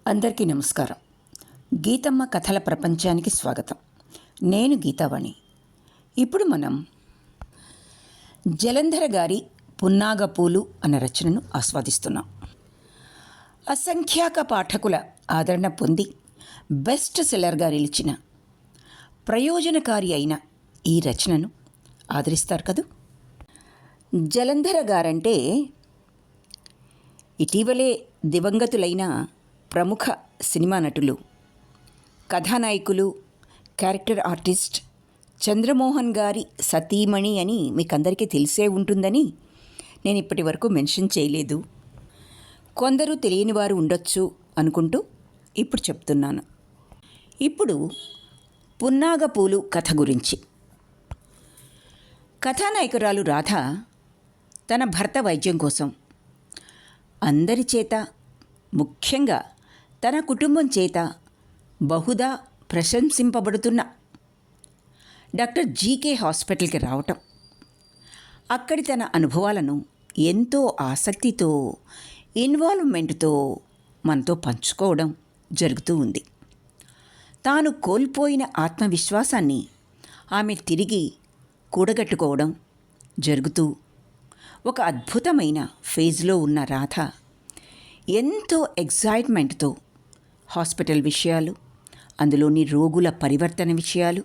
అందరికీ నమస్కారం. గీతమ్మ కథల ప్రపంచానికి స్వాగతం. నేను గీతావాణి. ఇప్పుడు మనం జలంధర గారి పున్నాగపూలు అన్న రచనను ఆస్వాదిస్తున్నాం. అసంఖ్యాక పాఠకుల ఆదరణ పొంది బెస్ట్ సెల్లర్గా నిలిచిన ప్రయోజనకారి అయిన ఈ రచనను ఆదరిస్తారు కదూ. జలంధర గారంటే ఇటీవలే దివంగతులైన ప్రముఖ సినిమా నటులు, కథానాయకులు, క్యారెక్టర్ ఆర్టిస్ట్ చంద్రమోహన్ గారి సతీమణి అని మీకందరికీ తెలిసే ఉంటుందని నేను ఇప్పటి వరకు మెన్షన్ చేయలేదు. కొందరు తెలియని వారు ఉండొచ్చు అనుకుంటూ ఇప్పుడు చెప్తున్నాను. ఇప్పుడు పున్నాగపూలు కథ గురించి. కథానాయకురాలు రాధ తన భర్త వైద్యం కోసం అందరి చేత, ముఖ్యంగా తన కుటుంబం చేత బహుదా ప్రశంసింపబడుతున్న డాక్టర్ జీకే హాస్పిటల్కి రావటం, అక్కడి తన అనుభవాలను ఎంతో ఆసక్తితో, ఇన్వాల్వ్మెంట్తో మనతో పంచుకోవడం జరుగుతూ ఉంది. తాను కోల్పోయిన ఆత్మవిశ్వాసాన్ని ఆమె తిరిగి కూడగట్టుకోవడం జరుగుతూ ఒక అద్భుతమైన ఫేజ్లో ఉన్న రాధ ఎంతో ఎగ్జైట్మెంట్తో హాస్పిటల్ విషయాలు, అందులోని రోగుల పరివర్తన విషయాలు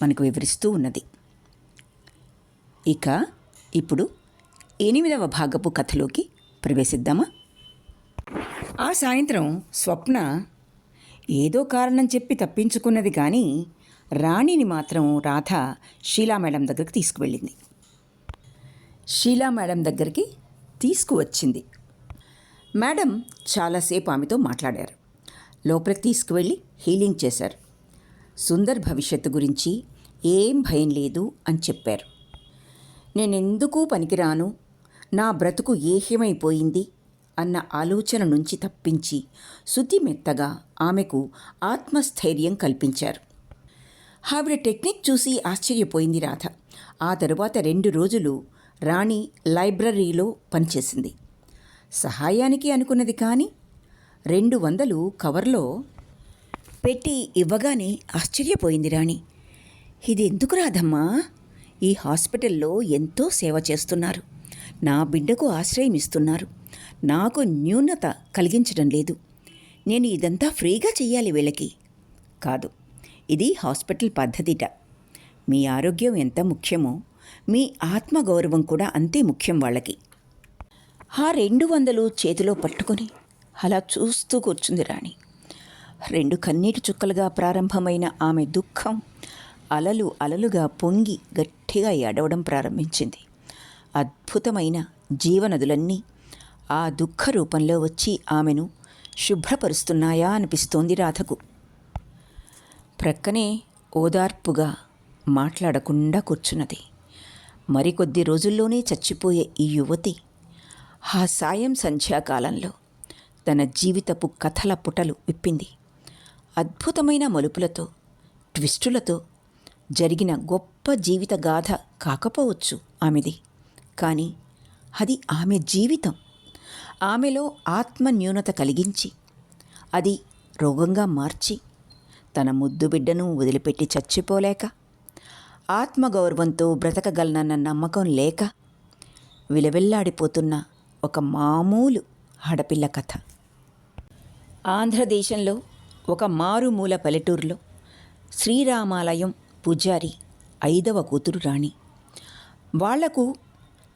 మనకు వివరిస్తూ ఉన్నది. ఇక ఇప్పుడు 8వ భాగపు కథలోకి ప్రవేశిద్దామా. ఆ సాయంత్రం స్వప్న ఏదో కారణం చెప్పి తప్పించుకున్నది, కానీ రాణిని మాత్రం రాధ షీలా మేడం దగ్గరికి తీసుకువెళ్ళింది. షీలా మేడం దగ్గరికి తీసుకువచ్చింది. మేడం చాలాసేపు ఆమెతో మాట్లాడారు. లోపలికి తీసుకువెళ్ళి హీలింగ్ చేశారు. సుందర్ భవిష్యత్తు గురించి ఏం భయం లేదు అని చెప్పారు. నేనెందుకు పనికిరాను, నా బ్రతుకు ఏహ్యమైపోయింది అన్న ఆలోచన నుంచి తప్పించి శుతిమెత్తగా ఆమెకు ఆత్మస్థైర్యం కల్పించారు. ఆవిడ టెక్నిక్ చూసి ఆశ్చర్యపోయింది రాధ. ఆ తరువాత 2 రోజులు రాణి లైబ్రరీలో పనిచేసింది. సహాయానికి అనుకున్నది, కానీ 200 కవర్లో పెట్టి ఇవ్వగానే ఆశ్చర్యపోయింది రాణి. ఇది ఎందుకు రాదమ్మా? ఈ హాస్పిటల్లో ఎంతో సేవ చేస్తున్నారు, నా బిడ్డకు ఆశ్రయం ఇస్తున్నారు, నాకు న్యూనత కలిగించడం లేదు. నేను ఇదంతా ఫ్రీగా చెయ్యాలి వీళ్ళకి కాదు. ఇది హాస్పిటల్ పద్ధతిట. మీ ఆరోగ్యం ఎంత ముఖ్యమో మీ ఆత్మగౌరవం కూడా అంతే ముఖ్యం వాళ్ళకి. ఆ 200 చేతిలో పట్టుకొని అలా చూస్తూ కూర్చుంది రాణి. 2 కన్నీటి చుక్కలుగా ప్రారంభమైన ఆమె దుఃఖం అలలు అలలుగా పొంగి గట్టిగా ఏడవడం ప్రారంభించింది. అద్భుతమైన జీవనదులన్నీ ఆ దుఃఖ రూపంలో వచ్చి ఆమెను శుభ్రపరుస్తున్నాయా అనిపిస్తోంది రాధకు. ప్రక్కనే ఓదార్పుగా మాట్లాడకుండా కూర్చున్నది. మరికొద్ది రోజుల్లోనే చచ్చిపోయే ఈ యువతి ఆ సాయం సంధ్యాకాలంలో తన జీవితపు కథల పుటలు విప్పింది. అద్భుతమైన మలుపులతో, ట్విస్టులతో జరిగిన గొప్ప జీవిత గాథ కాకపోవచ్చు ఆమెది, కానీ అది ఆమె జీవితం. ఆమెలో ఆత్మన్యూనత కలిగించి, అది రోగంగా మార్చి, తన ముద్దు బిడ్డను వదిలిపెట్టి చచ్చిపోలేక, ఆత్మగౌరవంతో బ్రతకగలనన్న నమ్మకం లేక విలవెల్లాడిపోతున్న ఒక మామూలు ఆడపిల్ల కథ. ఆంధ్రదేశంలో ఒక మారుమూల పల్లెటూరులో శ్రీరామాలయం పూజారి 5వ కూతురు రాణి. వాళ్లకు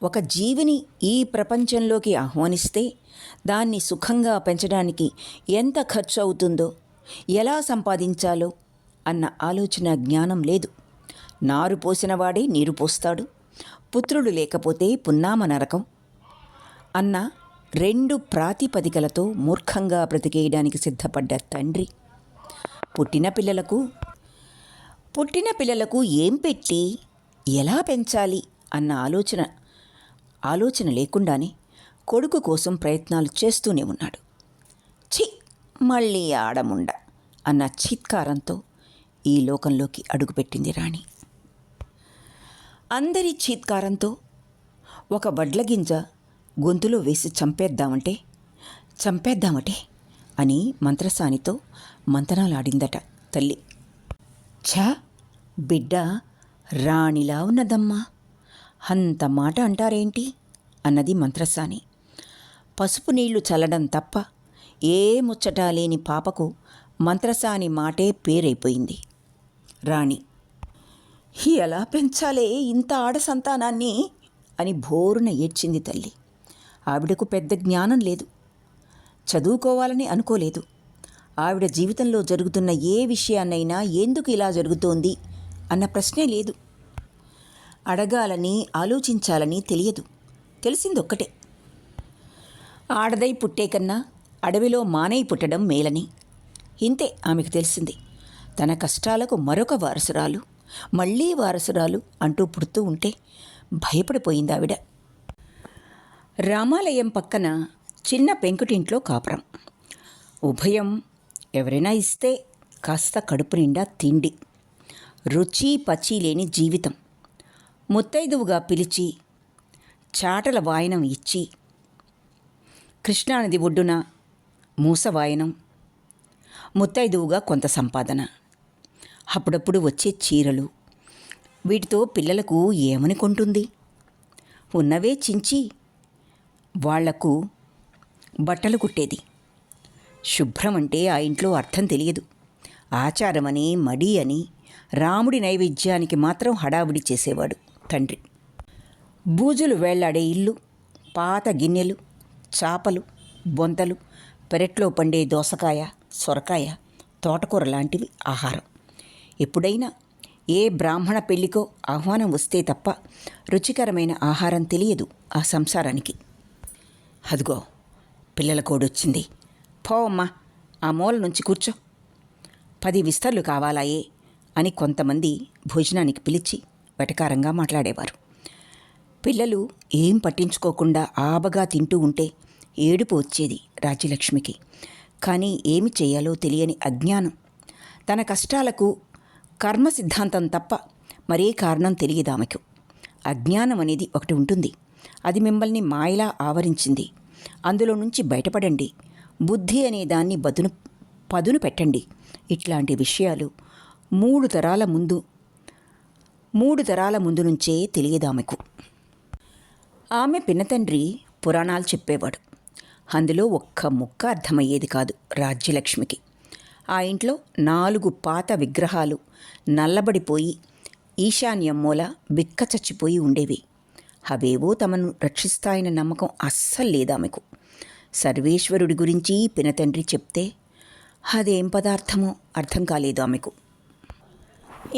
ఒక జీవిని ఈ ప్రపంచంలోకి ఆహ్వానిస్తే దాన్ని సుఖంగా పెంచడానికి ఎంత ఖర్చు అవుతుందో, ఎలా సంపాదించాలో అన్న ఆలోచన జ్ఞానం లేదు. నారు పోసినవాడే నీరు పోస్తాడు, పుత్రుడు లేకపోతే పున్నామ నరకం అన్న 2 ప్రాతిపదికలతో మూర్ఖంగా బ్రతికేయడానికి సిద్ధపడ్డ తండ్రి పుట్టిన పిల్లలకు ఏం పెట్టి ఎలా పెంచాలి అన్న ఆలోచన లేకుండానే కొడుకు కోసం ప్రయత్నాలు చేస్తూనే ఉన్నాడు. ఛీ, మళ్ళీ ఆడముండ అన్న చీత్కారంతో ఈ లోకంలోకి అడుగుపెట్టింది రాణి. అందరి చీత్కారంతో ఒక వడ్లగింజ గొంతులో వేసి చంపేద్దామంటే అని మంత్రసానితో మంతనాలాడిందట తల్లి. ఛా, బిడ్డ రాణిలా ఉన్నదమ్మా, అంత మాట అంటారేంటి అన్నది మంత్రసాని. పసుపు నీళ్లు చల్లడం తప్ప ఏ ముచ్చటా లేని పాపకు మంత్రసాని మాటే పేరైపోయింది. రాణి: ఎలా పెంచాలే ఇంత ఆడ సంతానాన్ని అని భోరున ఏడ్చింది తల్లి. ఆవిడకు పెద్ద జ్ఞానం లేదు, చదువుకోవాలని అనుకోలేదు. ఆవిడ జీవితంలో జరుగుతున్న ఏ విషయాన్నైనా ఎందుకు ఇలా జరుగుతోంది అన్న ప్రశ్నే లేదు. అడగాలని ఆలోచించాలని తెలియదు. తెలిసిందొక్కటే, ఆడదై పుట్టే కన్నా అడవిలో మానై పుట్టడం మేలని. ఇంతే ఆమెకు తెలిసింది. తన కష్టాలకు మరొక వారసురాలు, మళ్ళీ వారసురాలు అంటూ పుడుతూ ఉంటే భయపడిపోయింది ఆవిడ. రామాలయం పక్కన చిన్న పెంకుటింట్లో కాపురం. ఉభయం ఎవరైనా ఇస్తే కాస్త కడుపు నిండా తిండి, రుచి పచి లేని జీవితం. ముత్తైదువుగా పిలిచి చాటల వాయనం ఇచ్చి, కృష్ణానది ఒడ్డున మూసవాయనం, ముత్తైదువుగా కొంత సంపాదన, అప్పుడప్పుడు వచ్చే చీరలు. వీటితో పిల్లలకు ఏమని కొంటుంది? ఉన్నవే చించి వాళ్లకు బట్టలు కుట్టేది. శుభ్రం అంటే ఆ ఇంట్లో అర్థం తెలియదు. ఆచారమని, మడి అని రాముడి నైవేద్యానికి మాత్రం హడావుడి చేసేవాడు తండ్రి. బూజులు వేళ్లాడే ఇల్లు, పాత గిన్నెలు, చాపలు, బొంతలు, పెరట్లో పండే దోసకాయ, సొరకాయ, తోటకూర లాంటివి ఆహారం. ఎప్పుడైనా ఏ బ్రాహ్మణ పెళ్లికో ఆహ్వానం వస్తే తప్ప రుచికరమైన ఆహారం తెలియదు ఆ సంసారానికి. అదిగో పిల్లల కోడొచ్చింది, పోవమ్మా ఆ మూల నుంచి కూర్చో, 10 విస్తర్లు కావాలాయే అని కొంతమంది భోజనానికి పిలిచి వెటకారంగా మాట్లాడేవారు. పిల్లలు ఏం పట్టించుకోకుండా ఆబగా తింటూ ఉంటే ఏడుపు వచ్చేది రాజ్యలక్ష్మికి. కానీ ఏమి చేయాలో తెలియని అజ్ఞానం. తన కష్టాలకు కర్మ సిద్ధాంతం తప్ప మరే కారణం తెలియదు ఆమెకు. అజ్ఞానం అనేది ఒకటి ఉంటుంది, అది మిమ్మల్ని మాయలా ఆవరించింది. అందులో నుంచి బయటపడండి, బుద్ధి అనే దాన్ని పదును పెట్టండి. ఇట్లాంటి విషయాలు 3 తరాల ముందు నుంచే తెలియదు ఆమెకు. ఆమె పినతండ్రి పురాణాలు చెప్పేవాడు. అందులో ఒక్క ముక్క అర్థమయ్యేది కాదు రాజ్యలక్ష్మికి. ఆ ఇంట్లో 4 పాత విగ్రహాలు నల్లబడిపోయి ఈశాన్యం మూల బిక్క చచ్చిపోయి ఉండేవి. అవేవో తమను రక్షిస్తాయన్న నమ్మకం అస్సలు లేదామెకు. సర్వేశ్వరుడి గురించి పినతండ్రి చెప్తే అదేం పదార్థమో అర్థం కాలేదు ఆమెకు.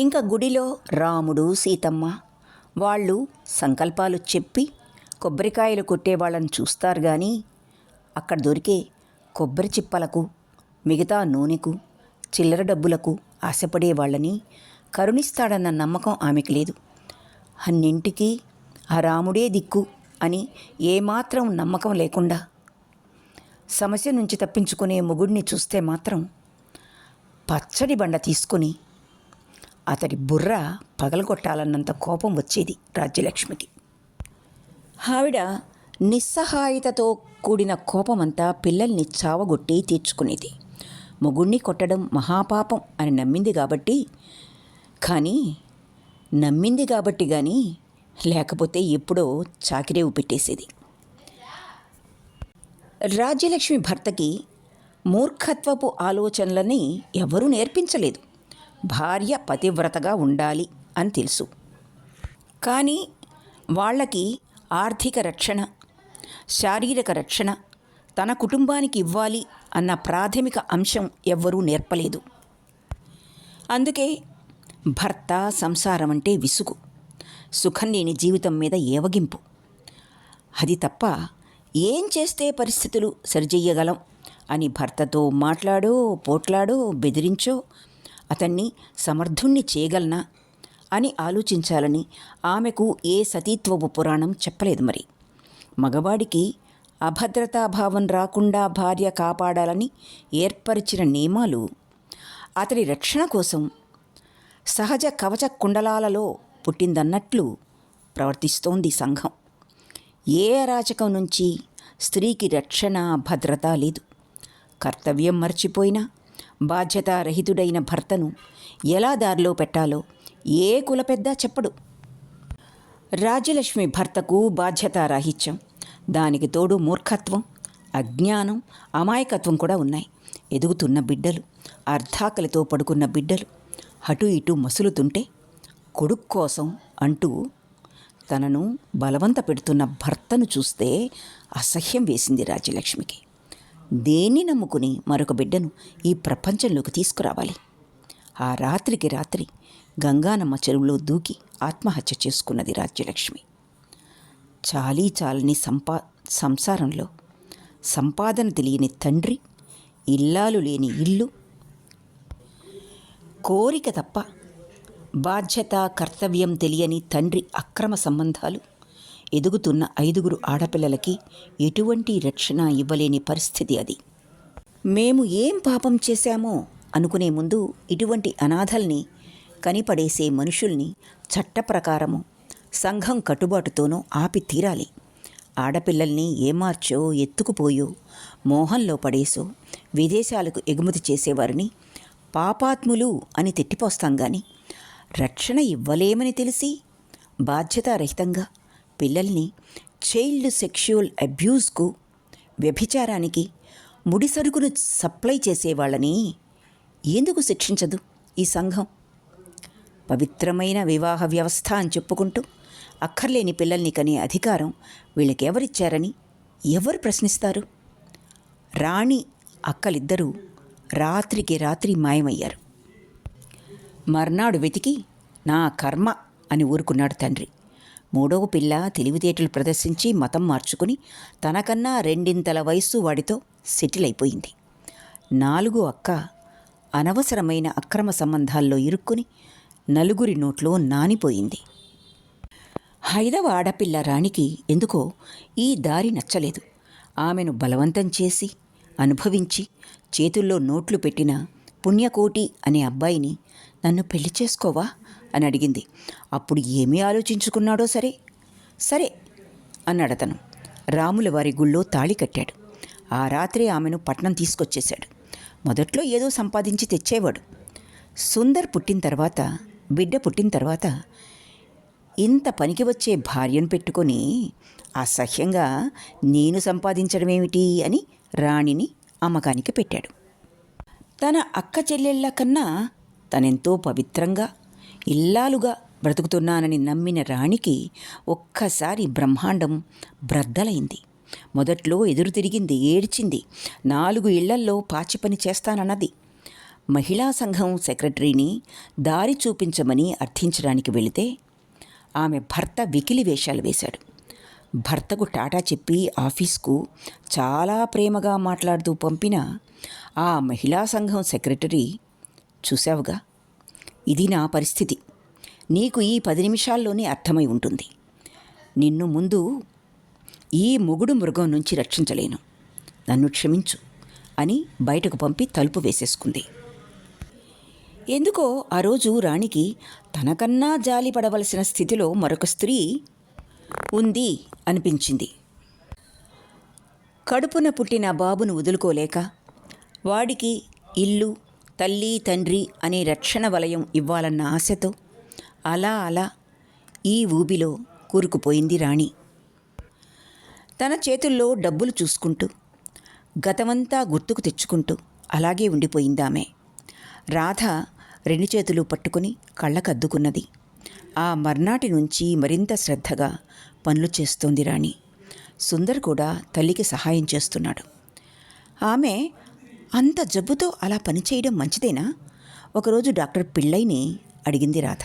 ఇంకా గుడిలో రాముడు, సీతమ్మ వాళ్ళు సంకల్పాలు చెప్పి కొబ్బరికాయలు కొట్టేవాళ్ళని చూస్తారు కానీ అక్కడ దొరికే కొబ్బరి చిప్పలకు, మిగతా నూనెకు, చిల్లర డబ్బులకు ఆశపడే వాళ్ళని కరుణిస్తాడన్న నమ్మకం ఆమెకు లేదు. అన్నింటికీ ఆ రాముడే దిక్కు అని ఏమాత్రం నమ్మకం లేకుండా సమస్య నుంచి తప్పించుకునే మొగుడిని చూస్తే మాత్రం పచ్చడి బండ తీసుకుని అతడి బుర్ర పగలగొట్టాలన్నంత కోపం వచ్చేది రాజ్యలక్ష్మికి. ఆవిడ నిస్సహాయతతో కూడిన కోపమంతా పిల్లల్ని చావగొట్టి తీర్చుకునేది. మొగుణ్ణి కొట్టడం మహాపాపం అని నమ్మింది కాబట్టి కానీ లేకపోతే ఎప్పుడో చాకిరేవు పెట్టేసేది. రాజ్యలక్ష్మి భర్తకి మూర్ఖత్వపు ఆలోచనలని ఎవరూ నేర్పించలేదు. భార్య పతివ్రతగా ఉండాలి అని తెలుసు. కానీ వాళ్ళకి ఆర్థిక రక్షణ, శారీరక రక్షణ తన కుటుంబానికి ఇవ్వాలి అన్న ప్రాథమిక అంశం ఎవ్వరూ నేర్పలేదు. అందుకే భర్త, సంసారం అంటే విసుగు, సుఖం లేని జీవితం మీద ఏవగింపు. అది తప్ప ఏం చేస్తే పరిస్థితులు సరిచెయ్యగలం అని భర్తతో పోట్లాడో బెదిరించో అతన్ని సమర్థుణ్ణి చేయగలనా అని ఆలోచించాలని ఆమెకు ఏ సతీత్వపు పురాణం చెప్పలేదు. మరి మగవాడికి అభద్రతాభావం రాకుండా భార్య కాపాడాలని ఏర్పరిచిన నియమాలు అతడి రక్షణ కోసం సహజ కవచ కుండలాలలో పుట్టిందన్నట్లు ప్రవర్తిస్తోంది సంఘం. ఏ అరాచకం నుంచి స్త్రీకి రక్షణ, భద్రత లేదు. కర్తవ్యం మర్చిపోయినా బాధ్యతారహితుడైన భర్తను ఎలా దారిలో పెట్టాలో ఏ కులపెద్ద చెప్పడు. రాజ్యలక్ష్మి భర్తకు బాధ్యతారాహిత్యం, దానికి తోడు మూర్ఖత్వం, అజ్ఞానం, అమాయకత్వం కూడా ఉన్నాయి. ఎదుగుతున్న బిడ్డలు, అర్ధాకలితో పడుకున్న బిడ్డలు అటు ఇటు మసులుతుంటే కొడుకు కోసం అంటూ తనను బలవంత పెడుతున్న భర్తను చూస్తే అసహ్యం వేసింది రాజ్యలక్ష్మికి. దేన్ని నమ్ముకుని మరొక బిడ్డను ఈ ప్రపంచంలోకి తీసుకురావాలి? ఆ రాత్రికి రాత్రి గంగానమ్మ చెరువులో దూకి ఆత్మహత్య చేసుకున్నది రాజ్యలక్ష్మి. చాలీ చాలని సంసారంలో సంపాదన తెలియని తండ్రి, ఇల్లాలు లేని ఇల్లు, కోరిక తప్ప బాధ్యత కర్తవ్యం తెలియని తండ్రి అక్రమ సంబంధాలు, ఎదుగుతున్న 5 ఆడపిల్లలకి ఎటువంటి రక్షణ ఇవ్వలేని పరిస్థితి అది. మేము ఏం పాపం చేశామో అనుకునే ముందు ఇటువంటి అనాథల్ని కనిపడేసే మనుషుల్ని చట్టప్రకారము సంఘం కట్టుబాటుతోనూ ఆపి తీరాలి. ఆడపిల్లల్ని ఏమార్చో, ఎత్తుకుపోయో, మోహంలో పడేసో విదేశాలకు ఎగుమతి చేసేవారిని పాపాత్ములు అని తిట్టిపోస్తాం గాని, రక్షణ ఇవ్వలేమని తెలిసి బాధ్యతారహితంగా పిల్లల్ని చైల్డ్ సెక్షువల్ అబ్యూస్కు, వ్యభిచారానికి, ముడిసరుకును సప్లై చేసేవాళ్ళని ఎందుకు శిక్షించదు ఈ సంఘం? పవిత్రమైన వివాహ వ్యవస్థ అని చెప్పుకుంటూ అక్కర్లేని పిల్లల్ని కనే అధికారం వీళ్ళకి ఎవరిచ్చారని ఎవరు ప్రశ్నిస్తారు? రాణి అక్కలిద్దరూ రాత్రికి రాత్రి మాయమయ్యారు. మర్నాడు వెతికి నా కర్మ అని ఊరుకున్నాడు తండ్రి. 3వ పిల్ల తెలివితేటలు ప్రదర్శించి మతం మార్చుకుని తనకన్నా 2 వయస్సు వాడితో సెటిల్ అయిపోయింది. 4 అక్క అనవసరమైన అక్రమ సంబంధాల్లో ఇరుక్కుని 4 నోట్లో నానిపోయింది. 5వ ఆడపిల్ల రాణికి ఎందుకో ఈ దారి నచ్చలేదు. ఆమెను బలవంతం చేసి అనుభవించి చేతుల్లో నోట్లు పెట్టిన పుణ్యకోటి అనే అబ్బాయిని నన్ను పెళ్లి చేసుకోవా అని అడిగింది. అప్పుడు ఏమీ ఆలోచించుకున్నాడో సరే అన్నాడతను. రాముల వారి గుళ్ళో తాళి కట్టాడు. ఆ రాత్రే ఆమెను పట్నం తీసుకొచ్చేశాడు. మొదట్లో ఏదో సంపాదించి తెచ్చేవాడు. సుందర్ బిడ్డ పుట్టిన తర్వాత ఇంత పనికి వచ్చే భార్యను పెట్టుకొని అసహ్యంగా నేను సంపాదించడమేమిటి అని రాణిని అమ్మకానికి పెట్టాడు. తన అక్క చెల్లెళ్ళ కన్నా తనెంతో పవిత్రంగా ఇల్లాలుగా బ్రతుకుతున్నానని నమ్మిన రాణికి ఒక్కసారి బ్రహ్మాండం బ్రద్దలైంది. మొదట్లో ఎదురు తిరిగింది, ఏడ్చింది. 4 ఇళ్లల్లో పాచి పని చేస్తానన్నది. మహిళా సంఘం సెక్రటరీని దారి చూపించమని అర్థించడానికి వెళితే ఆమె భర్త వికిలి వేషాలు వేశాడు. భర్తకు టాటా చెప్పి ఆఫీస్కు చాలా ప్రేమగా మాట్లాడుతూ పంపిన ఆ మహిళా సంఘం సెక్రటరీ, చూశావుగా, ఇది నా పరిస్థితి, నీకు ఈ 10 నిమిషాల్లోనే అర్థమై ఉంటుంది, నిన్ను ముందు ఈ మొగుడు మృగం నుంచి రక్షించలేను, నన్ను క్షమించు అని బయటకు పంపి తలుపు వేసేసుకుంది. ఎందుకో ఆ రోజు రాణికి తనకన్నా జాలి పడవలసిన స్థితిలో మరొక స్త్రీ ఉంది అనిపించింది. కడుపున పుట్టిన బాబును వదులుకోలేక వాడికి ఇల్లు, తల్లి, తండ్రి అనే రక్షణ వలయం ఇవ్వాలన్న ఆశతో అలా ఈ ఊబిలో కూరుకుపోయింది రాణి. తన చేతుల్లో డబ్బులు చూసుకుంటూ గతమంతా గుర్తుకు తెచ్చుకుంటూ అలాగే ఉండిపోయిందామె. రాధ 2 చేతులు పట్టుకుని కళ్ళకద్దుకున్నది. ఆ మర్నాటి నుంచి మరింత శ్రద్ధగా పనులు చేస్తోంది రాణి. సుందర్ కూడా తల్లికి సహాయం చేస్తున్నాడు. ఆమె అంత జబ్బుతో అలా పనిచేయడం మంచిదేనా? ఒకరోజు డాక్టర్ పిళ్ళైని అడిగింది రాధ.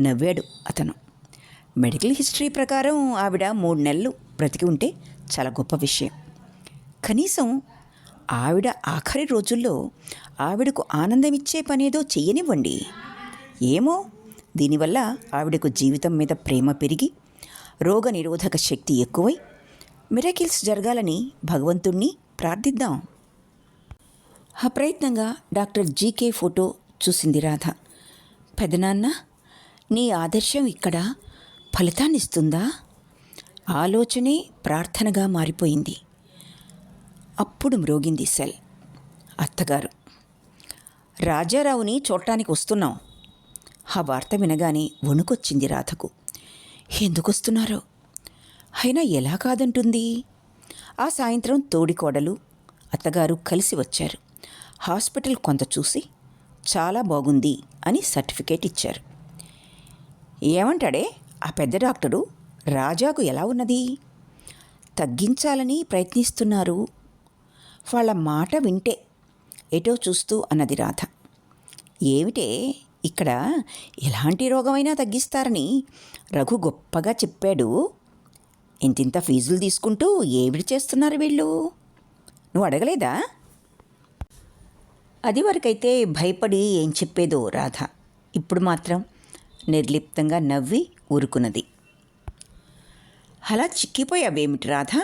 నవ్వాడు అతను. మెడికల్ హిస్టరీ ప్రకారం ఆవిడ 3 నెలలు బ్రతికి ఉంటే చాలా గొప్ప విషయం. కనీసం ఆవిడ ఆఖరి రోజుల్లో ఆవిడకు ఆనందమిచ్చే పనేదో చెయ్యనివ్వండి. ఏమో, దీనివల్ల ఆవిడకు జీవితం మీద ప్రేమ పెరిగి రోగనిరోధక శక్తి ఎక్కువై మిరకిల్స్ జరగాలని భగవంతుణ్ణి ప్రార్థిద్దాం. అప్రయత్నంగా డాక్టర్ జీకే ఫోటో చూసింది రాధ. పెదనాన్న, నీ ఆదర్శం ఇక్కడ ఫలితాన్నిస్తుందా? ఆలోచనే ప్రార్థనగా మారిపోయింది. అప్పుడు మ్రోగింది సెల్. అత్తగారు, రాజారావుని చూడటానికి వస్తున్నాం. ఆ వార్త వినగానే వణుకొచ్చింది రాధకు. ఎందుకొస్తున్నారో, అయినా ఎలా కాదంటుంది? ఆ సాయంత్రం తోడికోడలు అత్తగారు కలిసి వచ్చారు. హాస్పిటల్ కొంత చూసి చాలా బాగుంది అని సర్టిఫికేట్ ఇచ్చారు. ఏమంటాడే ఆ పెద్ద డాక్టరు, రాజాకు ఎలా ఉన్నది? తగ్గించాలని ప్రయత్నిస్తున్నారు. వాళ్ళ మాట వింటే ఎటో చూస్తూ అన్నది రాధ. ఏమిటే, ఇక్కడ ఎలాంటి రోగమైనా తగ్గిస్తారని రఘు గొప్పగా చెప్పాడు. ఇంతింత ఫీజులు తీసుకుంటూ ఏమిటి చేస్తున్నారు వీళ్ళు? నువ్వు అడగలేదా? అది వరకైతే భయపడి ఏం చెప్పేదో రాధ ఇప్పుడు మాత్రం నిర్లిప్తంగా నవ్వి ఊరుకున్నది. అలా చిక్కిపోయావేమిటి రాధ?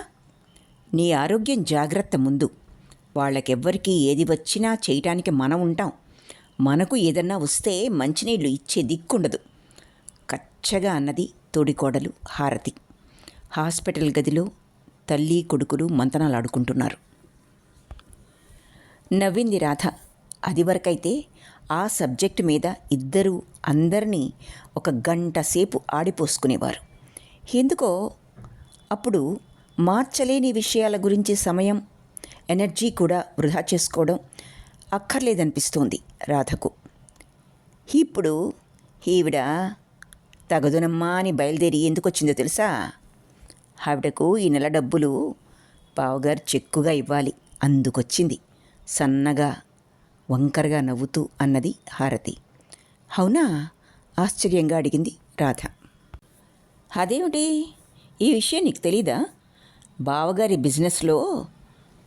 నీ ఆరోగ్యం జాగ్రత్త ముందు. వాళ్ళకెవ్వరికీ ఏది వచ్చినా చేయటానికి మనం ఉంటాం. మనకు ఏదన్నా వస్తే మంచినీళ్ళు ఇచ్చే దిక్కుండదు, కచ్చగా అన్నది తోడికోడలు హారతి. హాస్పిటల్ గదిలో తల్లి కొడుకులు మంతనాలాడుకుంటున్నారు. నవ్వింది రాధ. అది వరకైతే ఆ సబ్జెక్టు మీద ఇద్దరూ అందరినీ ఒక గంట సేపు ఆడిపోసుకునేవారు. ఎందుకో అప్పుడు మార్చలేని విషయాల గురించి సమయం, ఎనర్జీ కూడా వృధా చేసుకోవడం అక్కర్లేదనిపిస్తోంది రాధకు. ఇప్పుడు ఈవిడ తగదునమ్మా అని బయలుదేరి ఎందుకు వచ్చిందో తెలుసా? ఆవిడకు ఈ నెల డబ్బులు బావగారు చెక్కుగా ఇవ్వాలి, అందుకొచ్చింది సన్నగా వంకరగా నవ్వుతూ అన్నది హారతి. అవునా? ఆశ్చర్యంగా అడిగింది రాధ. అదేమిటి, ఈ విషయం నీకు తెలీదా? బావగారి బిజినెస్లో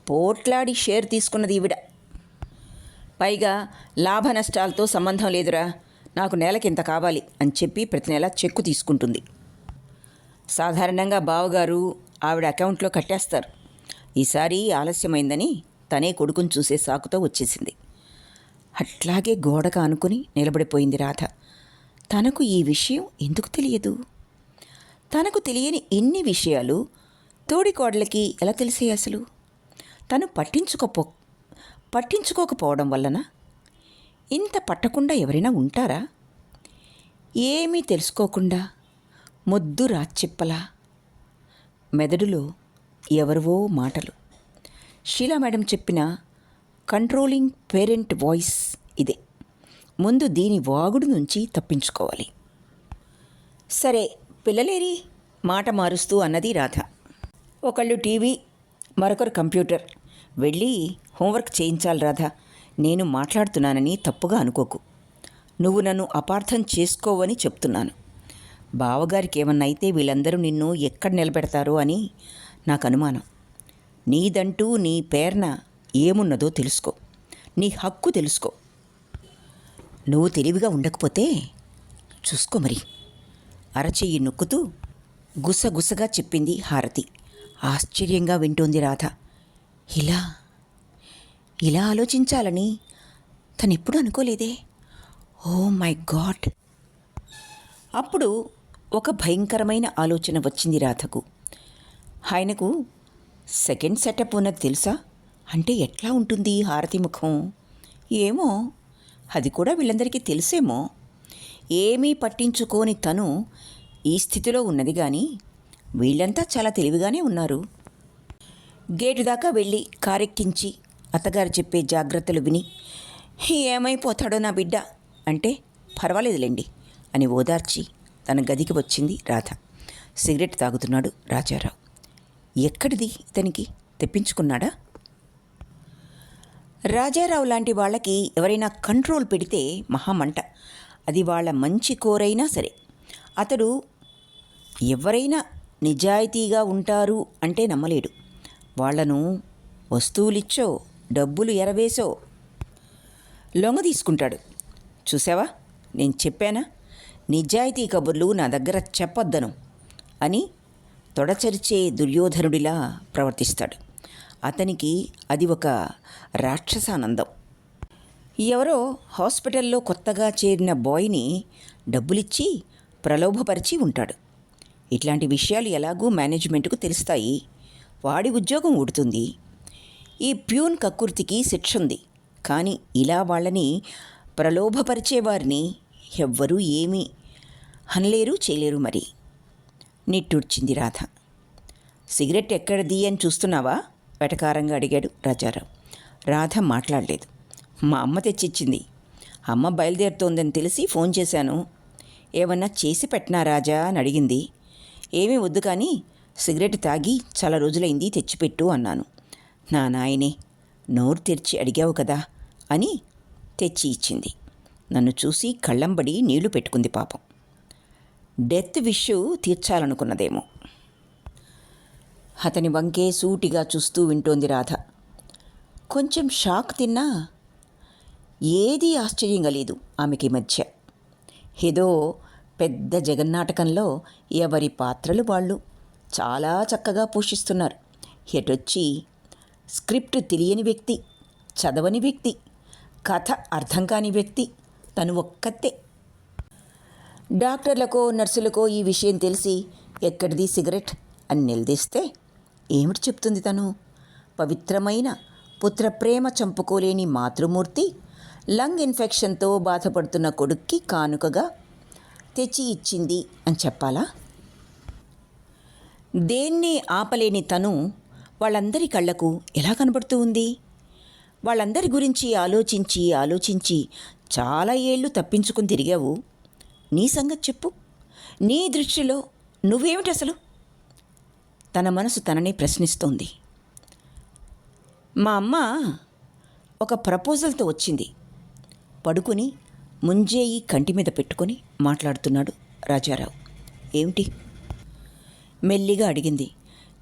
పోట్లాడి షేర్ తీసుకున్నది ఈవిడ. పైగా లాభ నష్టాలతో సంబంధం లేదురా, నాకు నెలకింత కావాలి అని చెప్పి ప్రతి నెల చెక్కు తీసుకుంటుంది. సాధారణంగా బావగారు ఆవిడ అకౌంట్లో కట్టేస్తారు. ఈసారి ఆలస్యమైందని తనే కొడుకుని చూసే సాకుతో వచ్చేసింది. అట్లాగే గోడగా అనుకుని నిలబడిపోయింది రాధ. తనకు ఈ విషయం ఎందుకు తెలియదు? తనకు తెలియని ఎన్ని విషయాలు తోడికోడలకి ఎలా తెలిసాయి అసలు? తను పట్టించుకోకపోవడం వలన ఇంత పట్టకుండా ఎవరైనా ఉంటారా? ఏమీ తెలుసుకోకుండా మొద్దు రాచ్చిప్పలా మెదడులో ఎవరివో మాటలు. షీలా మేడం చెప్పిన కంట్రోలింగ్ పేరెంట్ వాయిస్ ఇదే. ముందు దీని వాగుడు నుంచి తప్పించుకోవాలి. సరే, పిల్లలేరి మాట మారుస్తూ అన్నది రాధ. ఒకళ్ళు టీవీ, మరొకరు కంప్యూటర్. వెళ్ళి హోంవర్క్ చేయించాలి రాధ. నేను మాట్లాడుతున్నానని తప్పుగా అనుకోకు. నువ్వు నన్ను అపార్థం చేసుకోవని చెప్తున్నాను. బావగారికి ఏమన్నా అయితే వీళ్ళందరూ నిన్ను ఎక్కడ నిలబెడతారో అని నాకు అనుమానం. నీదంటూ నీ పేరున ఏమున్నదో తెలుసుకో, నీ హక్కు తెలుసుకో. నువ్వు తెలివిగా ఉండకపోతే చూసుకో మరి. అరచెయ్యి నొక్కుతూ గుసగుసగా చెప్పింది హారతి. ఆశ్చర్యంగా వింటోంది రాధ. ఇలా ఆలోచించాలని తనెప్పుడు అనుకోలేదే. Oh my God! అప్పుడు ఒక భయంకరమైన ఆలోచన వచ్చింది రాధకు. ఆయనకు సెకండ్ సెటప్ ఉన్నది తెలుసా? అంటే ఎట్లా ఉంటుంది హారతి ముఖం? ఏమో, అది కూడా వీళ్ళందరికీ తెలుసేమో. ఏమీ పట్టించుకోని తను ఈ స్థితిలో ఉన్నది కానీ వీళ్ళంతా చాలా తెలివిగానే ఉన్నారు. గేటు దాకా వెళ్ళి కారెక్కించి అత్తగారు చెప్పే జాగ్రత్తలు విని ఏమైపోతాడో నా బిడ్డ అంటే పర్వాలేదులేండి అని ఓదార్చి తన గదికి వచ్చింది రాధ. సిగరెట్ తాగుతున్నాడు రాజారావు. ఎక్కడిది ఇతనికి? తెప్పించుకున్నాడా? రాజారావు లాంటి వాళ్ళకి ఎవరైనా కంట్రోల్ పెడితే మహామంట. అది వాళ్ళ మంచి కోరైనా సరే. అతడు ఎవరైనా నిజాయితీగా ఉంటారు అంటే నమ్మలేడు. వాళ్లను వస్తువులిచ్చో డబ్బులు ఎరవేసో లొంగ తీసుకుంటాడు. చూసావా, నేను చెప్పానా, నిజాయితీ కబుర్లు నా దగ్గర చెప్పొద్దను అని తొడచరిచే దుర్యోధనుడిలా ప్రవర్తిస్తాడు. అతనికి అది ఒక రాక్షసానందం. ఎవరో హాస్పిటల్లో కొత్తగా చేరిన బాయ్ని డబ్బులిచ్చి ప్రలోభపరిచి ఉంటాడు. ఇట్లాంటి విషయాలు ఎలాగూ మేనేజ్మెంట్కు తెలుస్తాయి. వాడి ఉద్యోగం ఊడుతుంది. ఈ ప్యూన్ కక్కుర్తికి శిక్ష ఉంది కానీ ఇలా వాళ్ళని ప్రలోభపరిచేవారిని ఎవ్వరూ ఏమీ అనలేరు చేయలేరు మరి. నిట్టూర్చింది రాధ. సిగరెట్ ఎక్కడిది అని చూస్తున్నావా? వెటకారంగా అడిగాడు రాజారావు. రాధ మాట్లాడలేదు. మా అమ్మ తెచ్చిచ్చింది. అమ్మ బయలుదేరుతోందని తెలిసి ఫోన్ చేశాను. ఏమన్నా చేసి పెట్టినా రాజా అని అడిగింది. ఏమీ వద్దు కానీ సిగరెట్ తాగి చాలా రోజులైంది, తెచ్చిపెట్టు అన్నాను. నా నాయనే, నోరు తెరిచి అడిగావు కదా అని తెచ్చి ఇచ్చింది. నన్ను చూసి కళ్ళంబడి నీళ్లు పెట్టుకుంది పాపం. డెత్ విష్ తీర్చాలనుకున్నదేమో. అతని వంకే సూటిగా చూస్తూ వింటోంది రాధ. కొంచెం షాక్ తిన్నా ఏదీ ఆశ్చర్యంగా లేదు ఆమెకి మధ్య. ఏదో పెద్ద జగన్నాటకంలో ఎవరి పాత్రలు వాళ్ళు చాలా చక్కగా పోషిస్తున్నారు. ఎటొచ్చి స్క్రిప్ట్ తెలియని వ్యక్తి, చదవని వ్యక్తి, కథ అర్థం కాని వ్యక్తి తను ఒక్కతే. డాక్టర్లకో నర్సులకో ఈ విషయం తెలిసి ఎక్కడిది సిగరెట్ అని నిలదీస్తే ఏమిటి చెప్తుంది తను? పవిత్రమైన పుత్రప్రేమ చంపుకోలేని మాతృమూర్తి లంగ్ ఇన్ఫెక్షన్తో బాధపడుతున్న కొడుక్కి కానుకగా తెచ్చి ఇచ్చింది అని చెప్పాలా? దేన్ని ఆపలేని తను వాళ్ళందరి కళ్ళకు ఎలా కనబడుతూ ఉంది? వాళ్ళందరి గురించి ఆలోచించి ఆలోచించి చాలా ఏళ్ళు తప్పించుకుని తిరిగావు. నీ సంగతి చెప్పు. నీ దృష్టిలో నువ్వేమిటి అసలు? తన మనసు తనని ప్రశ్నిస్తోంది. మా అమ్మ ఒక ప్రపోజల్తో వచ్చింది. పడుకుని ముంజేయి కంటి మీద పెట్టుకొని మాట్లాడుతున్నాడు రాజారావు. ఏమిటి? మెల్లిగా అడిగింది.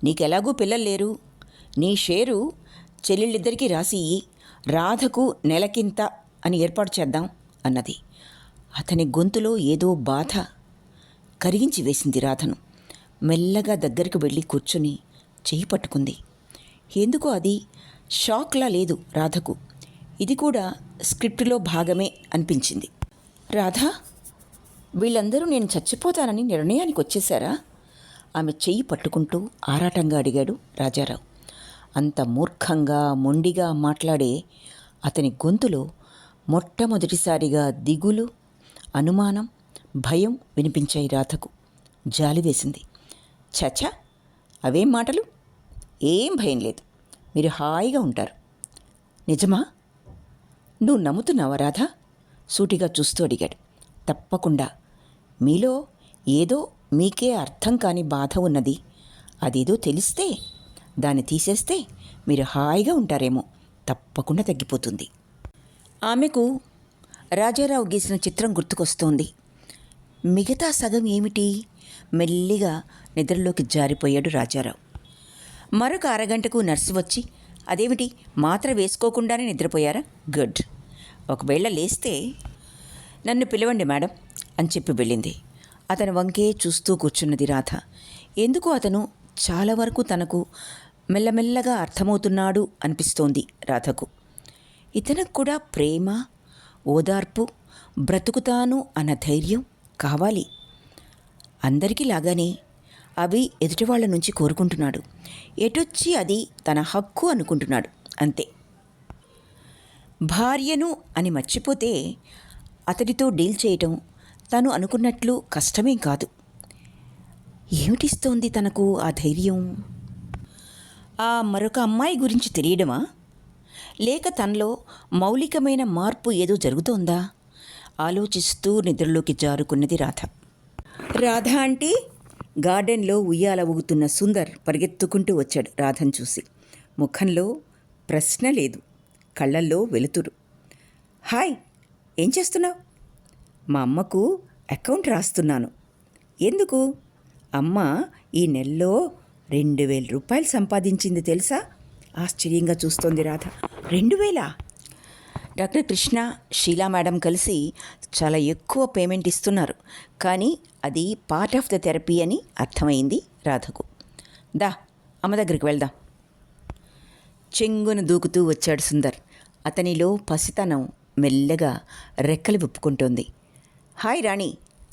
నీకెలాగూ పిల్లలు లేరు, నీ షేరు చెల్లెళ్ళిద్దరికీ రాసి రాధకు నెలకింత అని ఏర్పాటు చేద్దాం అన్నది. అతని గొంతులో ఏదో బాధ కరిగించి వేసింది రాధను. మెల్లగా దగ్గరికి వెళ్ళి కూర్చుని చెయ్యి పట్టుకుంది. ఎందుకో అది షాక్లా లేదు రాధకు. ఇది కూడా స్క్రిప్టులో భాగమే అనిపించింది. రాధా, వీళ్ళందరూ నేను చచ్చిపోతానని నిర్ణయానికి వచ్చేశారా? ఆమె చెయ్యి పట్టుకుంటూ ఆరాటంగా అడిగాడు రాజారావు. అంత మూర్ఖంగా మొండిగా మాట్లాడే అతని గొంతులో మొట్టమొదటిసారిగా దిగులు, అనుమానం, భయం వినిపించాయి రాధకు. జాలి వేసింది. చచా, అవేం మాటలు? ఏం భయం లేదు, మీరు హాయిగా ఉంటారు. నిజమా? నువ్వు నమ్ముతున్నావా రాధా? సూటిగా చూస్తూ అడిగాడు. తప్పకుండా. మీలో ఏదో మీకే అర్థం కాని బాధ ఉన్నది. అదేదో తెలిస్తే దాన్ని తీసేస్తే మీరు హాయిగా ఉంటారేమో. తప్పకుండా తగ్గిపోతుంది. ఆమెకు రాజారావు గీసిన చిత్రం గుర్తుకొస్తోంది. మిగతా సగం ఏమిటి? మెల్లిగా నిద్రలోకి జారిపోయాడు రాజారావు. మరొక అరగంటకు నర్సు వచ్చి, అదేమిటి మాత్ర వేసుకోకుండానే నిద్రపోయారా? గుడ్. ఒకవేళ లేస్తే నన్ను పిలవండి మేడం అని చెప్పి వెళ్ళింది. అతని వంకే చూస్తూ కూర్చున్నది రాధ. ఎందుకు అతను చాలా వరకు తనకు మెల్లమెల్లగా అర్థమవుతున్నాడు అనిపిస్తోంది రాధకు. ఇతనికి కూడా ప్రేమ, ఓదార్పు, బ్రతుకుతాను అన్న ధైర్యం కావాలి. అందరికీ లాగానే అవి ఎదుటివాళ్ల నుంచి కోరుకుంటున్నాడు. ఎటొచ్చి అది తన హక్కు అనుకుంటున్నాడు అంతే. భార్యను అని మర్చిపోతే అతడితో డీల్ చేయటం తను అనుకున్నట్లు కష్టమేం కాదు. ఏమిటిస్తోంది తనకు ఆ ధైర్యం? ఆ మరొక అమ్మాయి గురించి తెలియడమా? లేక తనలో మౌలికమైన మార్పు ఏదో జరుగుతోందా? ఆలోచిస్తూ నిద్రలోకి జారుకున్నది రాధ. రాధ అంటే గార్డెన్లో ఉయ్యాల ఊగుతున్న సుందర్ పరిగెత్తుకుంటూ వచ్చాడు రాధను చూసి. ముఖంలో ప్రశ్న లేదు, కళ్ళల్లో వెలుతురు. హాయ్, ఏం చేస్తున్నావు? మా అమ్మకు అకౌంట్ రాస్తున్నాను. ఎందుకు? అమ్మ ఈ నెలలో 2000 రూపాయలు సంపాదించింది తెలుసా? ఆశ్చర్యంగా చూస్తోంది రాధ. 2000? డాక్టర్ కృష్ణ, షీలా మేడం కలిసి చాలా ఎక్కువ పేమెంట్ ఇస్తున్నారు, కానీ అది పార్ట్ ఆఫ్ ద థెరపీ అని అర్థమైంది రాధకు. దా, అమ్మ దగ్గరికి వెళ్దాం. చెంగున దూకుతూ వచ్చాడు సుందర్. అతనిలో పసితనం మెల్లగా రెక్కలు విప్పుకుంటోంది. హాయ్ రాణి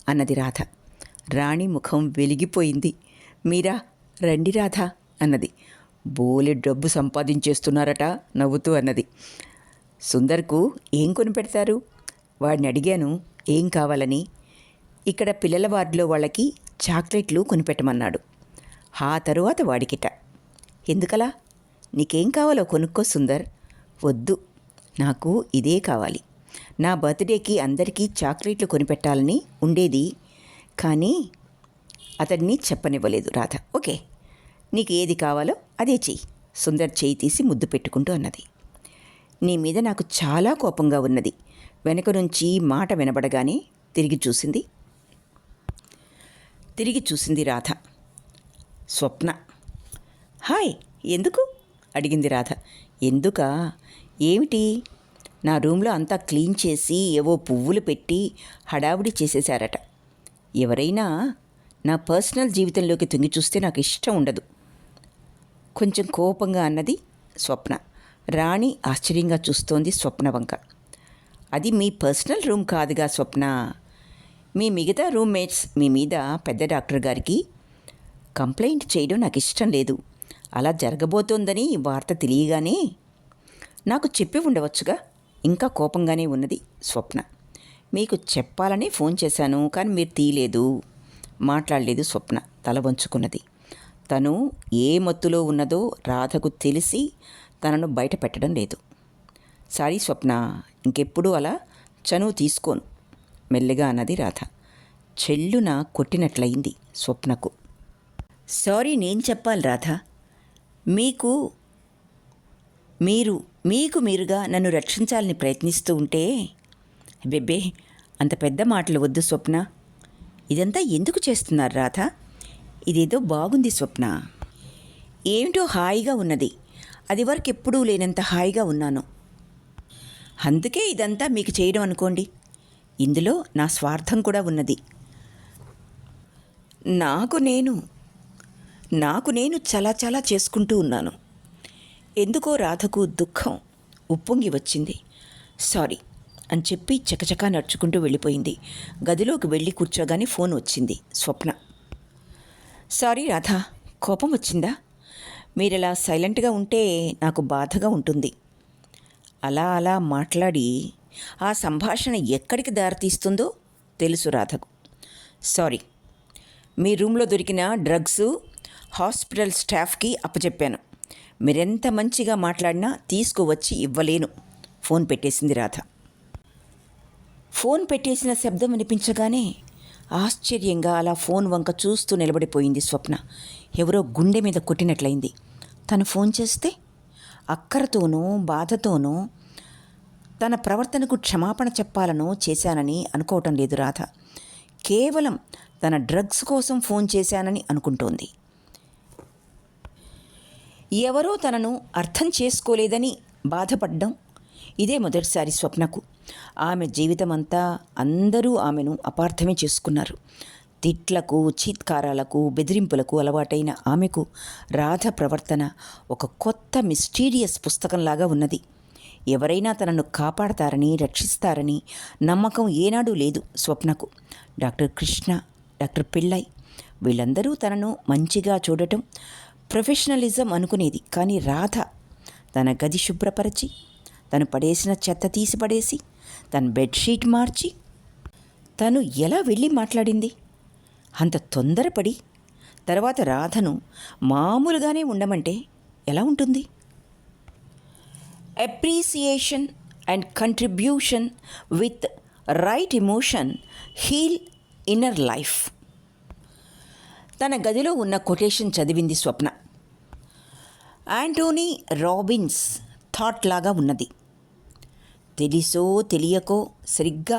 అన్నది రాధ. రాణి ముఖం వెలిగిపోయింది. మీరా, రండి రాధ అన్నది. బోలె డబ్బు సంపాదించేస్తున్నారట నవ్వుతూ అన్నది. సుందర్కు ఏం కొనిపెడతారు? వాడిని అడిగాను ఏం కావాలని. ఇక్కడ పిల్లల వార్డులో వాళ్ళకి చాక్లెట్లు కొనిపెట్టమన్నాడు. ఆ తరువాత వాడికిట. ఎందుకలా? నీకేం కావాలో కొనుక్కో సుందర్. వద్దు, నాకు ఇదే కావాలి. నా బర్త్డేకి అందరికీ చాక్లెట్లు కొనిపెట్టాలని ఉండేది, కానీ అతడిని చెప్పనివ్వలేదు రాధ. ఓకే, నీకు ఏది కావాలో అదే చెయ్యి. సుందర్ చేయి తీసి ముద్దు పెట్టుకుంటూ అన్నది. నీ మీద నాకు చాలా కోపంగా ఉన్నది. వెనక నుంచి మాట వినబడగానే తిరిగి చూసింది రాధ. స్వప్న. హాయ్, ఎందుకు అడిగింది రాధ. ఎందుకా? ఏమిటి? నా రూమ్లో అంతా క్లీన్ చేసి ఏవో పువ్వులు పెట్టి హడావుడి చేసేశారట. ఎవరైనా నా పర్సనల్ జీవితంలోకి తుంగి చూస్తే నాకు ఇష్టం ఉండదు. కొంచెం కోపంగా అన్నది స్వప్న. రాణి ఆశ్చర్యంగా చూస్తోంది స్వప్న వంక. అది మీ పర్సనల్ రూమ్ కాదుగా స్వప్న. మీ మిగతా రూమ్మేట్స్ మీ మీద పెద్ద డాక్టర్ గారికి కంప్లైంట్ చేయడం నాకు ఇష్టం లేదు. అలా జరగబోతోందని వార్త తెలియగానే నాకు చెప్పి ఉండవచ్చుగా. ఇంకా కోపంగానే ఉన్నది స్వప్న. మీకు చెప్పాలని ఫోన్ చేశాను, కానీ మీరు తీయలేదు, మాట్లాడలేదు. స్వప్న తల వంచుకున్నది. తను ఏ మత్తులో ఉన్నదో రాధకు తెలిసి తనను బయట పెట్టడం లేదు. సారీ స్వప్న, ఇంకెప్పుడు అలా చనువు తీసుకోను, మెల్లగా అన్నది రాధ. చెల్లున కొట్టినట్లయింది స్వప్నకు. సారీ నేను చెప్పాలి రాధ. మీరుగా నన్ను రక్షించాలని ప్రయత్నిస్తూ ఉంటే. బెబ్బే, అంత పెద్ద మాటలు వద్దు స్వప్న. ఇదంతా ఎందుకు చేస్తున్నారు రాధ? ఇదేదో బాగుంది స్వప్న. ఏమిటో హాయిగా ఉన్నది. అది వరకు ఎప్పుడూ లేనంత హాయిగా ఉన్నాను. అందుకే ఇదంతా మీకు చేయడం అనుకోండి. ఇందులో నా స్వార్థం కూడా ఉన్నది. నాకు నేను చాలా చాలా చేసుకుంటూ ఉన్నాను. ఎందుకో రాధకు దుఃఖం ఉప్పొంగి వచ్చింది. సారీ అని చెప్పి చకచకా నడుచుకుంటూ వెళ్ళిపోయింది. గదిలోకి వెళ్ళి కూర్చోగానే ఫోన్ వచ్చింది. స్వప్న. సారీ రాధ, కోపం వచ్చిందా? మీరిలా సైలెంట్గా ఉంటే నాకు బాధగా ఉంటుంది. అలా మాట్లాడి ఆ సంభాషణ ఎక్కడికి దారితీస్తుందో తెలుసు రాధకు. సారీ. మీ రూమ్లో దొరికిన డ్రగ్స్ హాస్పిటల్ స్టాఫ్కి అప్పచెప్పాను. మీరెంత మంచిగా మాట్లాడినా తీసుకువచ్చి ఇవ్వలేను. ఫోన్ పెట్టేసింది రాధ. ఫోన్ పెట్టేసిన శబ్దం వినిపించగానే ఆశ్చర్యంగా అలా ఫోన్ వంక చూస్తూ నిలబడిపోయింది స్వప్న. ఎవరో గుండె మీద కొట్టినట్లయింది. తను ఫోన్ చేస్తే అక్కరతోనూ బాధతోనూ తన ప్రవర్తనకు క్షమాపణ చెప్పాలనో చేశానని అనుకోవటం లేదు రాధ. కేవలం తన డ్రగ్స్ కోసం ఫోన్ చేశానని అనుకుంటోంది. ఎవరో తనను అర్థం చేసుకోలేదని బాధపడ్డం ఇదే మొదటిసారి స్వప్నకు. ఆమె జీవితమంతా అందరూ ఆమెను అపార్థమే చేసుకున్నారు. తిట్లకు, చీత్కారాలకు, బెదిరింపులకు అలవాటైన ఆమెకు రాధ ప్రవర్తన ఒక కొత్త మిస్టీరియస్ పుస్తకంలాగా ఉన్నది. ఎవరైనా తనను కాపాడతారని, రక్షిస్తారని నమ్మకం ఏనాడూ లేదు స్వప్నకు. డాక్టర్ కృష్ణ, డాక్టర్ పిళ్ళై వీళ్ళందరూ తనను మంచిగా చూడటం ప్రొఫెషనలిజం అనుకునేది. కానీ రాధ తన గది శుభ్రపరచి, తను పడేసిన చెత్త తీసి పడేసి, తన బెడ్షీట్ మార్చి, తను ఎలా వెళ్ళి మాట్లాడింది? అంత తొందరపడి తర్వాత రాధను మామూలుగానే ఉండమంటే ఎలా ఉంటుంది? Appreciation and contribution with right emotion heal inner life. తన గదిలో ఉన్న కొటేషన్ చదివింది స్వప్న. యాంటోనీ రాబిన్స్ థాట్ లాగా ఉన్నది. తెలిసో తెలియకో సరిగ్గా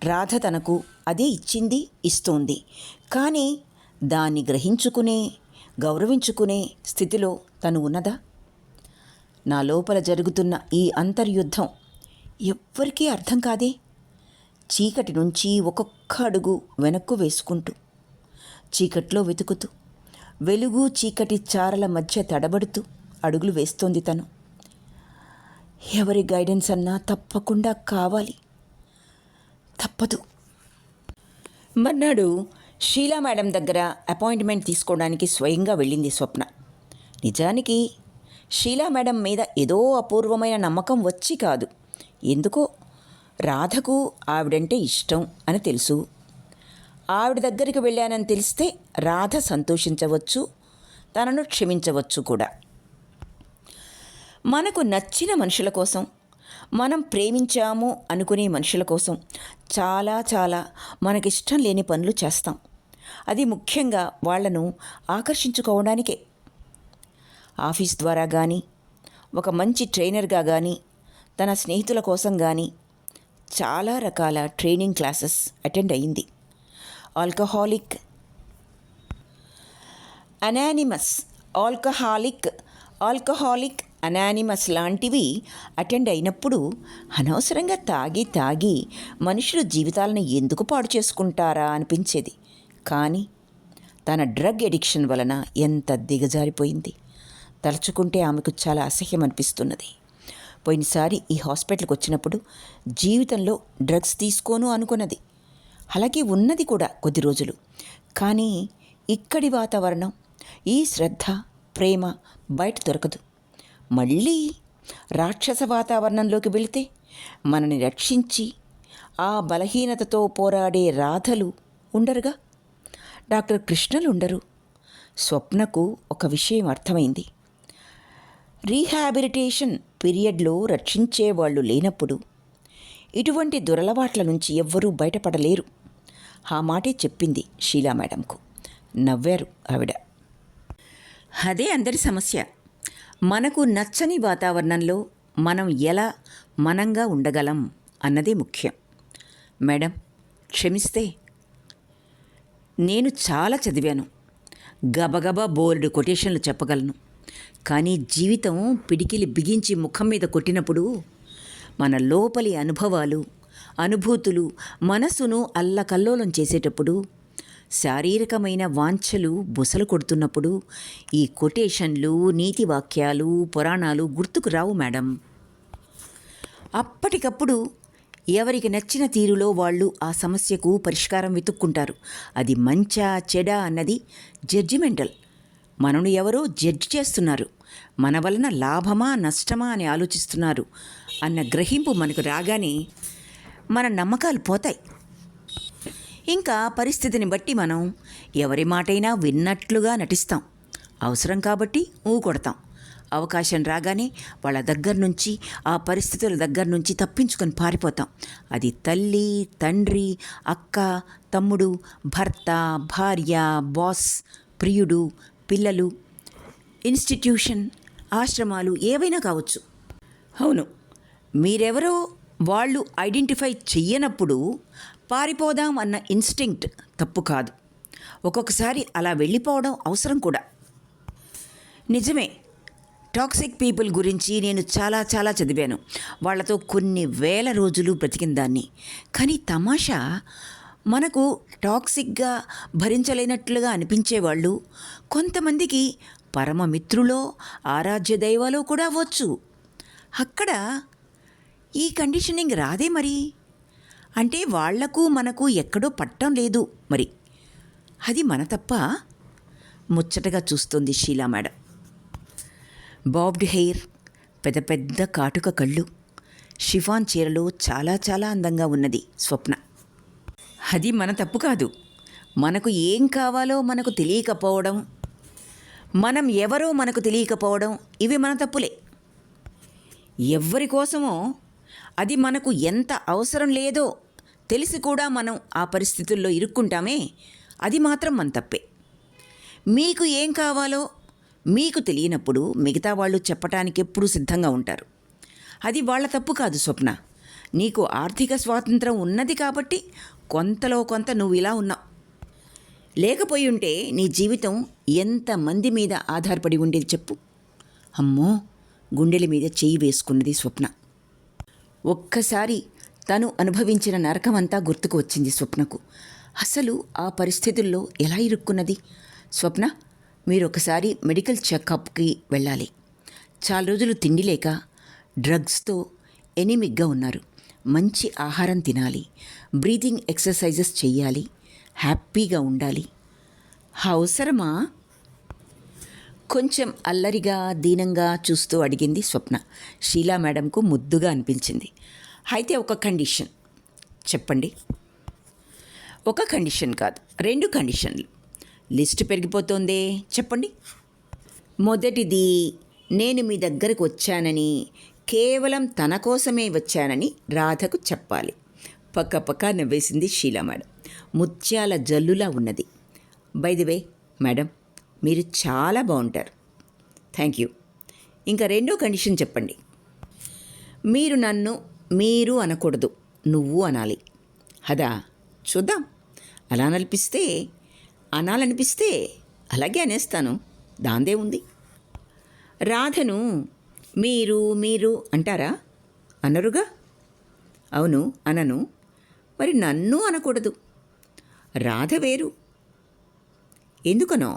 రాధ తనకు అదే ఇచ్చింది, ఇస్తోంది. కానీ దాన్ని గ్రహించుకునే, గౌరవించుకునే స్థితిలో తను ఉన్నదా? నా లోపల జరుగుతున్న ఈ అంతర్యుద్ధం ఎవ్వరికీ అర్థం కాదే. చీకటి నుంచి ఒక్కొక్క అడుగు వెనక్కు వేసుకుంటూ, చీకట్లో వెతుకుతూ, వెలుగు చీకటి చారల మధ్య తడబడుతూ అడుగులు వేస్తోంది తను. ఎవరి గైడెన్స్ అన్నా తప్పకుండా కావాలి, తప్పదు. మర్నాడు షీలా మేడం దగ్గర అపాయింట్మెంట్ తీసుకోవడానికి స్వయంగా వెళ్ళింది స్వప్న. నిజానికి షీలా మేడం మీద ఏదో అపూర్వమైన నమ్మకం వచ్చి కాదు, ఎందుకో రాధకు ఆవిడంటే ఇష్టం అని తెలుసు. ఆవిడ దగ్గరికి వెళ్ళానని తెలిస్తే రాధ సంతోషించవచ్చు, తనను క్షమించవచ్చు కూడా. మనకు నచ్చిన మనుషుల కోసం, మనం ప్రేమించాము అనుకునే మనుషుల కోసం చాలా చాలా మనకిష్టం లేని పనులు చేస్తాం. అది ముఖ్యంగా వాళ్లను ఆకర్షించుకోవడానికే. ఆఫీస్ ద్వారా కానీ, ఒక మంచి ట్రైనర్గా కానీ, తన స్నేహితుల కోసం కానీ చాలా రకాల ట్రైనింగ్ క్లాసెస్ అటెండ్ అయింది. ఆల్కహాలిక్ అనానిమస్ లాంటివి అటెండ్ అయినప్పుడు అనవసరంగా తాగి మనుషులు జీవితాలను ఎందుకు పాడు చేసుకుంటారా అనిపించేది. కానీ తన డ్రగ్ ఎడిక్షన్ వలన ఎంత దిగజారిపోయింది. తలుచుకుంటే ఆమెకు చాలా అసహ్యం అనిపిస్తున్నది. పోయినసారి ఈ హాస్పిటల్కి వచ్చినప్పుడు జీవితంలో డ్రగ్స్ తీసుకోను అనుకున్నది. అలాగే ఉన్నది కూడా కొద్ది రోజులు. కానీ ఇక్కడి వాతావరణం, ఈ శ్రద్ధ, ప్రేమ బయట దొరకదు. మళ్ళీ రాక్షస వాతావరణంలోకి వెళితే మనని రక్షించి ఆ బలహీనతతో పోరాడే రాధలు ఉండరుగా, డాక్టర్ కృష్ణలు ఉండరు. స్వప్నకు ఒక విషయం అర్థమైంది. రీహాబిలిటేషన్ పీరియడ్లో రక్షించేవాళ్ళు లేనప్పుడు ఇటువంటి దురలవాట్ల నుంచి ఎవ్వరూ బయటపడలేరు. ఆ మాటే చెప్పింది షీలా మేడంకు. నవ్వారు ఆవిడ. అదే అందరి సమస్య. మనకు నచ్చని వాతావరణంలో మనం ఎలా మనంగా ఉండగలం అన్నదే ముఖ్యం. మేడం, క్షమిస్తే నేను చాలా చదివాను, గబగబా బోలెడు కొటేషన్లు చెప్పగలను. కానీ జీవితం పిడికిలి బిగించి ముఖం మీద కొట్టినప్పుడు మన లోపలి అనుభవాలు, అనుభూతులు మనసును అల్లకల్లోలం చేసేటప్పుడు, శారీరకమైన వాంఛలు బుసలు కొడుతున్నప్పుడు ఈ కొటేషన్లు, నీతి వాక్యాలు, పురాణాలు గుర్తుకు రావు మేడం. అప్పటికప్పుడు ఎవరికి నచ్చిన తీరులో వాళ్ళు ఆ సమస్యకు పరిష్కారం వెతుక్కుంటారు. అది మంచా చెడా అన్నది జడ్జిమెంటల్. మనను ఎవరో జడ్జి చేస్తున్నారు, మన వలన లాభమా నష్టమా అని ఆలోచిస్తున్నారు అన్న గ్రహింపు మనకు రాగానే మన నమ్మకాలు పోతాయి. ఇంకా పరిస్థితిని బట్టి మనం ఎవరి మాటైనా విన్నట్లుగా నటిస్తాం. అవసరం కాబట్టి ఊకొడతాం. అవకాశం రాగానే వాళ్ళ దగ్గర నుంచి, ఆ పరిస్థితుల దగ్గర నుంచి తప్పించుకొని పారిపోతాం. అది తల్లి, తండ్రి, అక్క, తమ్ముడు, భర్త, భార్య, బాస్, ప్రియుడు, పిల్లలు, ఇన్స్టిట్యూషన్, ఆశ్రమాలు ఏవైనా కావచ్చు. అవును, మీరెవరో వాళ్ళు ఐడెంటిఫై చెయ్యనప్పుడు పారిపోదాం అన్న ఇన్స్టింక్ట్ తప్పు కాదు. ఒక్కొక్కసారి అలా వెళ్ళిపోవడం అవసరం కూడా. నిజమే, టాక్సిక్ పీపుల్ గురించి నేను చాలా చాలా చదివాను. వాళ్ళతో కొన్ని వేల రోజులు బ్రతికిన దాన్ని. కానీ తమాషా, మనకు టాక్సిక్గా భరించలేనట్లుగా అనిపించేవాళ్ళు కొంతమందికి పరమమిత్రులో, ఆరాధ్య దైవాలో కూడా అవ్వచ్చు. అక్కడ ఈ కండిషనింగ్ రాదే మరి. అంటే వాళ్లకు మనకు ఎక్కడో పట్టం లేదు మరి. అది మన తప్ప? ముచ్చటగా చూస్తుంది షీలా మేడం. బాబ్డ్ హెయిర్, పెద్ద పెద్ద కాటుక కళ్ళు, షిఫాన్ చీరలో చాలా చాలా అందంగా ఉన్నది స్వప్న. అది మన తప్పు కాదు. మనకు ఏం కావాలో మనకు తెలియకపోవడం, మనం ఎవరో మనకు తెలియకపోవడం, ఇవి మన తప్పులే. ఎవ్వరి కోసమో, అది మనకు ఎంత అవసరం లేదో తెలిసి కూడా మనం ఆ పరిస్థితుల్లో ఇరుక్కుంటామే, అది మాత్రం మన తప్పే. మీకు ఏం కావాలో మీకు తెలియనప్పుడు మిగతా వాళ్ళు చెప్పటానికి ఎప్పుడూ సిద్ధంగా ఉంటారు. అది వాళ్ళ తప్పు కాదు స్వప్న. నీకు ఆర్థిక స్వాతంత్రం ఉన్నది కాబట్టి కొంతలో కొంత నువ్వు ఇలా ఉన్నావు. లేకపోయి ఉంటే నీ జీవితం ఎంతమంది మీద ఆధారపడి ఉండేది చెప్పు. అమ్మో, గుండెల మీద చెయ్యి వేసుకున్నది స్వప్న. ఒక్కసారి తను అనుభవించిన నరకమంతా గుర్తుకు వచ్చింది స్వప్నకు. అసలు ఆ పరిస్థితుల్లో ఎలా ఇరుక్కున్నది? స్వప్న, మీరు ఒకసారి మెడికల్ చెకప్కి వెళ్ళాలి. చాలా రోజులు తిండి లేక డ్రగ్స్తో ఎనిమిక్గా ఉన్నారు. మంచి ఆహారం తినాలి, బ్రీతింగ్ ఎక్సర్సైజెస్ చెయ్యాలి, హ్యాపీగా ఉండాలి. అవసరమా? కొంచెం అల్లరిగా దీనంగా చూస్తూ అడిగింది స్వప్న. షీలా మేడంకు ముద్దుగా అనిపించింది. అయితే ఒక కండిషన్ చెప్పండి. ఒక కండిషన్ కాదు, 2 కండిషన్లు. లిస్టు పెరిగిపోతోందే, చెప్పండి. మొదటిది, నేను మీ దగ్గరకు వచ్చానని, కేవలం తన కోసమే వచ్చానని రాధకు చెప్పాలి. పక్క నవ్వేసింది షీలా మేడం. ముత్యాల జల్లులా ఉన్నది. బై ది వే మేడం, మీరు చాలా బాగుంటారు. Thank you. ఇంకా 2వ కండిషన్ చెప్పండి. మీరు నన్ను మీరు అనకూడదు, నువ్వు అనాలి. అదా, చూద్దాం. అనాలనిపిస్తే అలాగే అనేస్తాను, దాందే ఉంది. రాధను మీరు అంటారా? అనరుగా? అవును, అనను. మరి నన్ను అనకూడదు. రాధ వేరు. ఎందుకనో?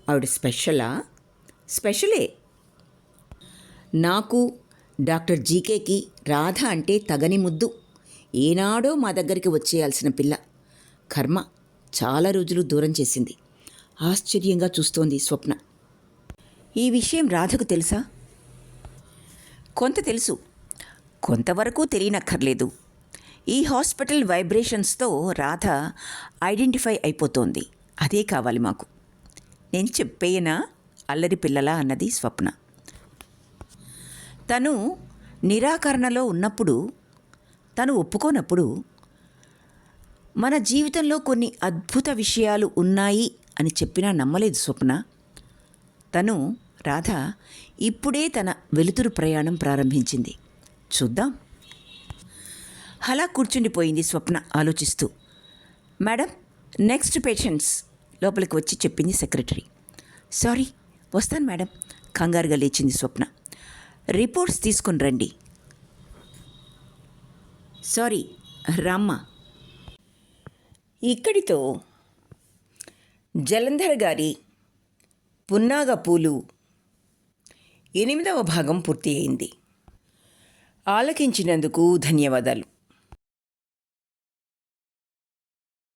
ఆవిడ స్పెషలా? స్పెషలే. నాకు డాక్టర్ జీకేకి రాధ అంటే తగని ముద్దు. ఏనాడో మా దగ్గరికి వచ్చేయాల్సిన పిల్ల. కర్మ చాలా రోజులు దూరం చేసింది. ఆశ్చర్యంగా చూస్తోంది స్వప్న. ఈ విషయం రాధకు తెలుసా? కొంత తెలుసు, కొంతవరకు తెలియనక్కర్లేదు. ఈ హాస్పిటల్ వైబ్రేషన్స్తో రాధ ఐడెంటిఫై అయిపోతోంది. అదే కావాలి మాకు. నేను చెప్పేయనా అల్లరి పిల్లలా అన్నది స్వప్న. తను నిరాకరణలో ఉన్నప్పుడు, తను ఒప్పుకోనప్పుడు మన జీవితంలో కొన్ని అద్భుత విషయాలు ఉన్నాయి అని చెప్పినా నమ్మలేదు స్వప్న. రాధ ఇప్పుడే తన వెలుతురు ప్రయాణం ప్రారంభించింది. చూద్దాం. అలా కూర్చుండిపోయింది స్వప్న ఆలోచిస్తూ. మేడం, నెక్స్ట్ పేషెంట్స్ లోపలికి వచ్చి చెప్పింది సెక్రటరీ. సారీ, వస్తాను మేడం. కంగారుగా లేచింది స్వప్న. రిపోర్ట్స్ తీసుకుని రండి. సారీ, రామ్మ. ఇక్కడితో జలంధర్ గారి పున్నాగ పూలు 8వ భాగం పూర్తి అయింది. ఆలకించినందుకు ధన్యవాదాలు.